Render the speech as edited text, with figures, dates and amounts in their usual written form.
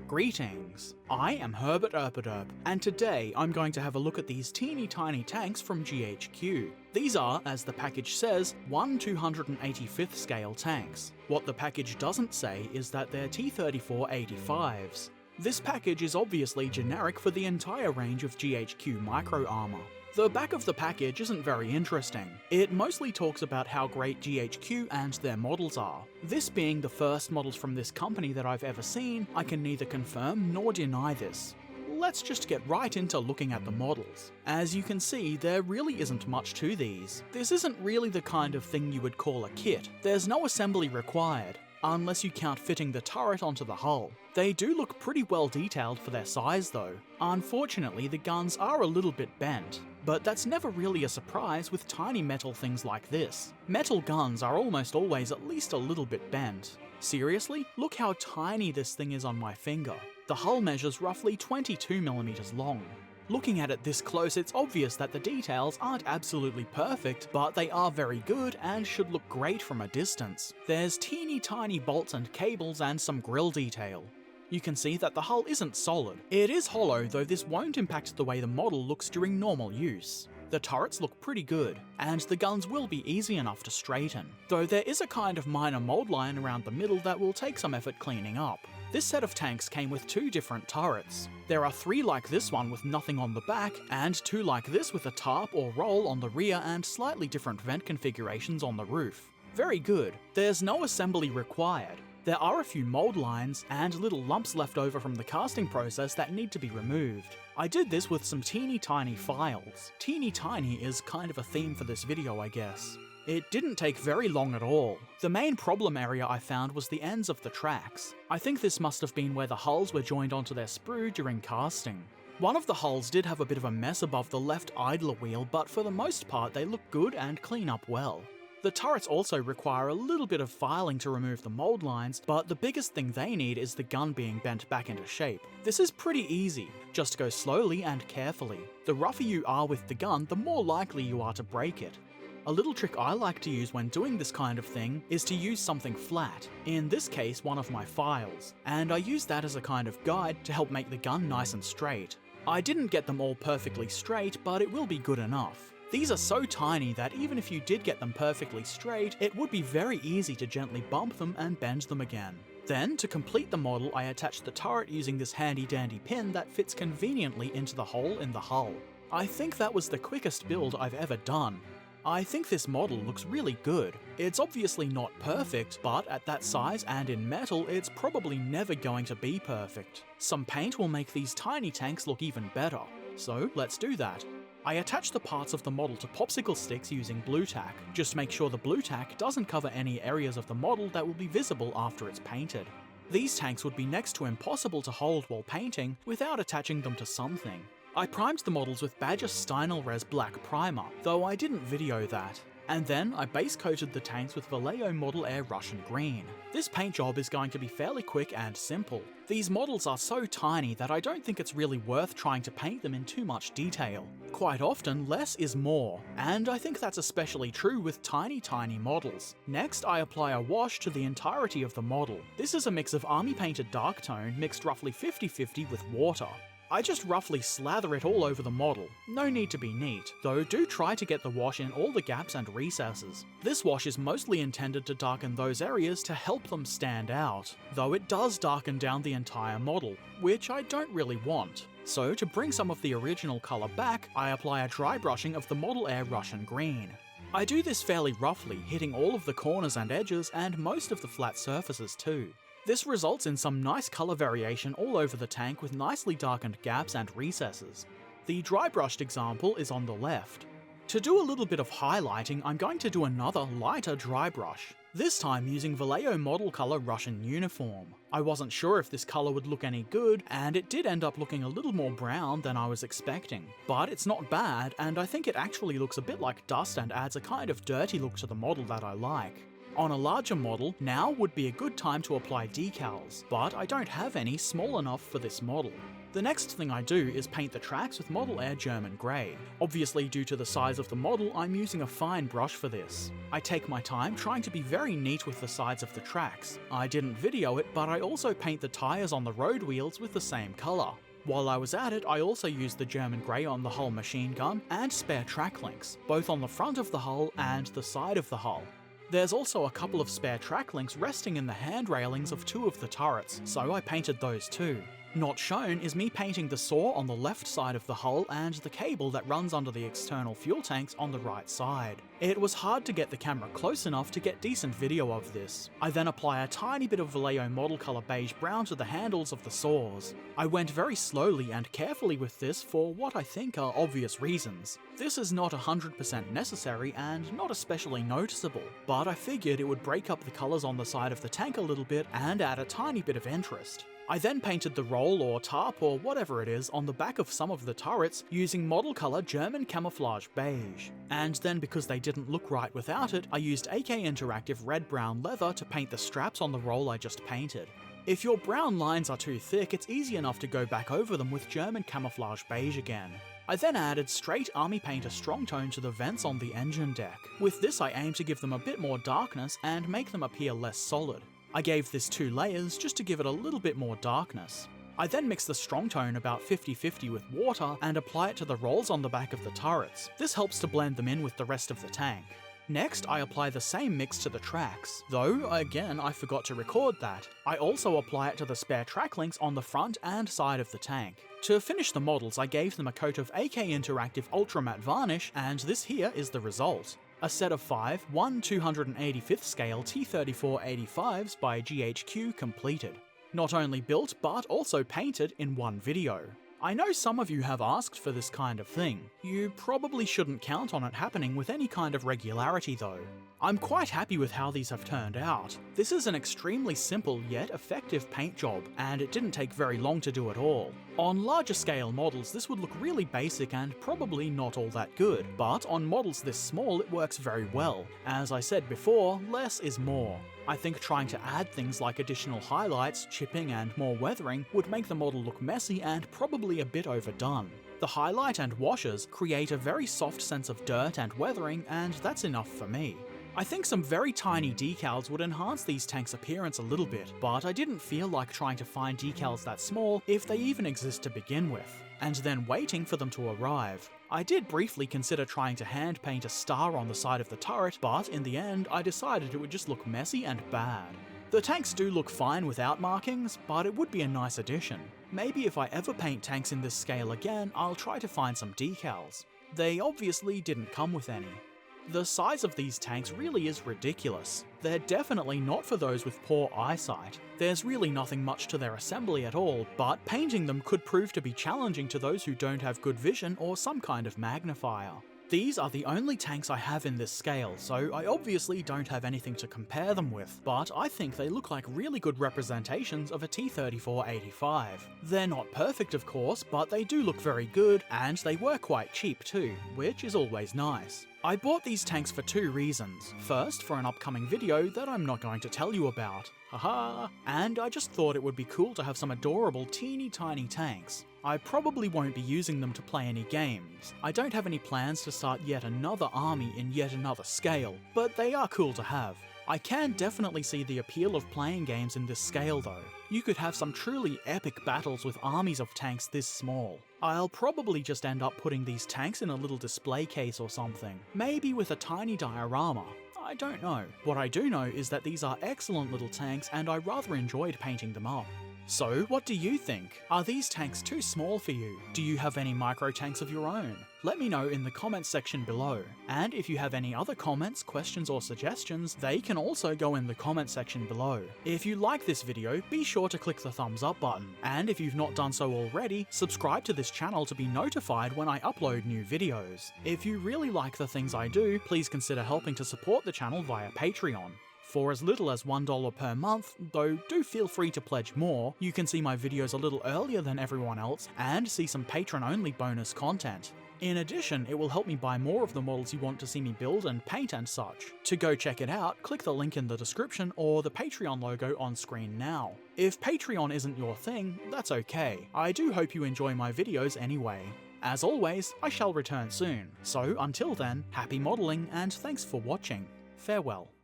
Greetings, I am Herbert Erpaderp, and today I'm going to have a look at these teeny tiny tanks from GHQ. These are, as the package says, 1/285th scale tanks. What the package doesn't say is that they're T-34 85s. This package is obviously generic for the entire range of GHQ Micro Armour. The back of the package isn't very interesting. It mostly talks about how great GHQ and their models are. This being the first models from this company that I've ever seen, I can neither confirm nor deny this. Let's just get right into looking at the models. As you can see, there really isn't much to these. This isn't really the kind of thing you would call a kit. There's no assembly required, unless you count fitting the turret onto the hull. They do look pretty well detailed for their size though. Unfortunately, the guns are a little bit bent, but that's never really a surprise with tiny metal things like this. Metal guns are almost always at least a little bit bent. Seriously, look how tiny this thing is on my finger. The hull measures roughly 22mm long. Looking at it this close, it's obvious that the details aren't absolutely perfect, but they are very good and should look great from a distance. There's teeny tiny bolts and cables and some grille detail. You can see that the hull isn't solid. It is hollow, though this won't impact the way the model looks during normal use. The turrets look pretty good, and the guns will be easy enough to straighten, though there is a kind of minor mold line around the middle that will take some effort cleaning up. This set of tanks came with 2 different turrets. There are 3 like this one with nothing on the back, and 2 like this with a tarp or roll on the rear and slightly different vent configurations on the roof. Very good. There's no assembly required. There are a few mold lines and little lumps left over from the casting process that need to be removed. I did this with some teeny tiny files. Teeny tiny is kind of a theme for this video, I guess. It didn't take very long at all. The main problem area I found was the ends of the tracks. I think this must have been where the hulls were joined onto their sprue during casting. One of the hulls did have a bit of a mess above the left idler wheel, but for the most part they look good and clean up well. The turrets also require a little bit of filing to remove the mold lines, but the biggest thing they need is the gun being bent back into shape. This is pretty easy, just go slowly and carefully. The rougher you are with the gun, the more likely you are to break it. A little trick I like to use when doing this kind of thing is to use something flat, in this case one of my files, and I use that as a kind of guide to help make the gun nice and straight. I didn't get them all perfectly straight, but it will be good enough. These are so tiny that even if you did get them perfectly straight, it would be very easy to gently bump them and bend them again. Then, to complete the model, I attached the turret using this handy dandy pin that fits conveniently into the hole in the hull. I think that was the quickest build I've ever done. I think this model looks really good. It's obviously not perfect, but at that size and in metal, it's probably never going to be perfect. Some paint will make these tiny tanks look even better. So let's do that. I attach the parts of the model to popsicle sticks using blue tack. Just make sure the blue tack doesn't cover any areas of the model that will be visible after it's painted. These tanks would be next to impossible to hold while painting without attaching them to something. I primed the models with Badger Stynylrez Black Primer, though I didn't video that. And then I base coated the tanks with Vallejo Model Air Russian Green. This paint job is going to be fairly quick and simple. These models are so tiny that I don't think it's really worth trying to paint them in too much detail. Quite often, less is more, and I think that's especially true with tiny models. Next, I apply a wash to the entirety of the model. This is a mix of army painted dark tone mixed roughly 50-50 with water. I just roughly slather it all over the model. No need to be neat, though do try to get the wash in all the gaps and recesses. This wash is mostly intended to darken those areas to help them stand out, though it does darken down the entire model, which I don't really want. So to bring some of the original colour back, I apply a dry brushing of the Model Air Russian Green. I do this fairly roughly, hitting all of the corners and edges and most of the flat surfaces too. This results in some nice colour variation all over the tank with nicely darkened gaps and recesses. The dry brushed example is on the left. To do a little bit of highlighting, I'm going to do another lighter dry brush, this time using Vallejo Model Colour Russian Uniform. I wasn't sure if this colour would look any good, and it did end up looking a little more brown than I was expecting. But it's not bad, and I think it actually looks a bit like dust and adds a kind of dirty look to the model that I like. On a larger model, now would be a good time to apply decals, but I don't have any small enough for this model. The next thing I do is paint the tracks with Model Air German Grey. Obviously, due to the size of the model, I'm using a fine brush for this. I take my time trying to be very neat with the sides of the tracks. I didn't video it, but I also paint the tyres on the road wheels with the same colour. While I was at it, I also used the German Grey on the hull machine gun and spare track links, both on the front of the hull and the side of the hull. There's also a couple of spare track links resting in the hand railings of two of the turrets, so I painted those too. Not shown is me painting the saw on the left side of the hull and the cable that runs under the external fuel tanks on the right side. It was hard to get the camera close enough to get decent video of this. I then apply a tiny bit of Vallejo Model Color Beige Brown to the handles of the saws. I went very slowly and carefully with this for what I think are obvious reasons. This is not 100% necessary and not especially noticeable, but I figured it would break up the colours on the side of the tank a little bit and add a tiny bit of interest. I then painted the roll or tarp or whatever it is on the back of some of the turrets using model colour German Camouflage Beige. And then because they didn't look right without it, I used AK Interactive red-brown leather to paint the straps on the roll I just painted. If your brown lines are too thick, it's easy enough to go back over them with German Camouflage Beige again. I then added straight Army Painter Strong Tone to the vents on the engine deck. With this I aim to give them a bit more darkness and make them appear less solid. I gave this 2 layers just to give it a little bit more darkness. I then mix the strong tone about 50-50 with water and apply it to the rolls on the back of the turrets. This helps to blend them in with the rest of the tank. Next, I apply the same mix to the tracks, though, again, I forgot to record that. I also apply it to the spare track links on the front and side of the tank. To finish the models, I gave them a coat of AK Interactive Ultra Matte Varnish, and this here is the result. A set of 5 1/285th scale T-34 85s by GHQ completed. Not only built, but also painted in one video. I know some of you have asked for this kind of thing. You probably shouldn't count on it happening with any kind of regularity though. I'm quite happy with how these have turned out. This is an extremely simple yet effective paint job, and it didn't take very long to do it all. On larger scale models this would look really basic and probably not all that good, but on models this small it works very well. As I said before, less is more. I think trying to add things like additional highlights, chipping and more weathering would make the model look messy and probably a bit overdone. The highlight and washes create a very soft sense of dirt and weathering, and that's enough for me. I think some very tiny decals would enhance these tanks' appearance a little bit, but I didn't feel like trying to find decals that small if they even exist to begin with, and then waiting for them to arrive. I did briefly consider trying to hand paint a star on the side of the turret, but in the end I decided it would just look messy and bad. The tanks do look fine without markings, but it would be a nice addition. Maybe if I ever paint tanks in this scale again, I'll try to find some decals. They obviously didn't come with any. The size of these tanks really is ridiculous. They're definitely not for those with poor eyesight. There's really nothing much to their assembly at all, but painting them could prove to be challenging to those who don't have good vision or some kind of magnifier. These are the only tanks I have in this scale, so I obviously don't have anything to compare them with, but I think they look like really good representations of a T-34 85. They're not perfect of course, but they do look very good, and they were quite cheap too, which is always nice. I bought these tanks for 2 reasons. First, for an upcoming video that I'm not going to tell you about. Haha! And I just thought it would be cool to have some adorable teeny tiny tanks. I probably won't be using them to play any games. I don't have any plans to start yet another army in yet another scale, but they are cool to have. I can definitely see the appeal of playing games in this scale though. You could have some truly epic battles with armies of tanks this small. I'll probably just end up putting these tanks in a little display case or something, maybe with a tiny diorama. I don't know. What I do know is that these are excellent little tanks and I rather enjoyed painting them up. So, what do you think? Are these tanks too small for you? Do you have any micro tanks of your own? Let me know in the comments section below. And if you have any other comments, questions or suggestions, they can also go in the comment section below. If you like this video, be sure to click the thumbs up button. And if you've not done so already, subscribe to this channel to be notified when I upload new videos. If you really like the things I do, please consider helping to support the channel via Patreon. For as little as $1 per month, though do feel free to pledge more, you can see my videos a little earlier than everyone else and see some patron-only bonus content. In addition, it will help me buy more of the models you want to see me build and paint and such. To go check it out, click the link in the description or the Patreon logo on screen now. If Patreon isn't your thing, that's okay. I do hope you enjoy my videos anyway. As always, I shall return soon, so until then, happy modelling and thanks for watching. Farewell.